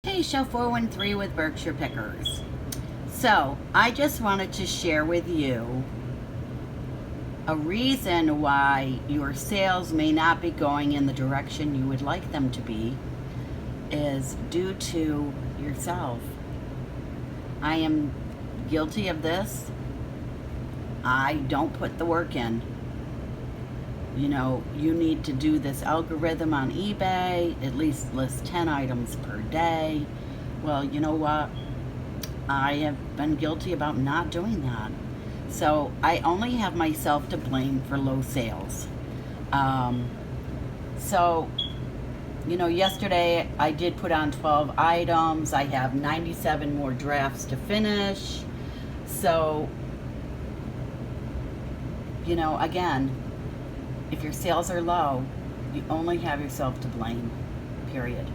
Hey, Show 413 with Berkshire Pickers. So, I just wanted to share with you a reason why your sales may not be going in the direction you would like them to be is due to yourself. I am guilty of this. I don't put the work in. You need to do this algorithm on eBay, at least list 10 items per day. Well, you know what? I have been guilty about not doing that. So I only have myself to blame for low sales. So, yesterday I did put on 12 items. I have 97 more drafts to finish. So, again, if your sales are low, you only have yourself to blame, period.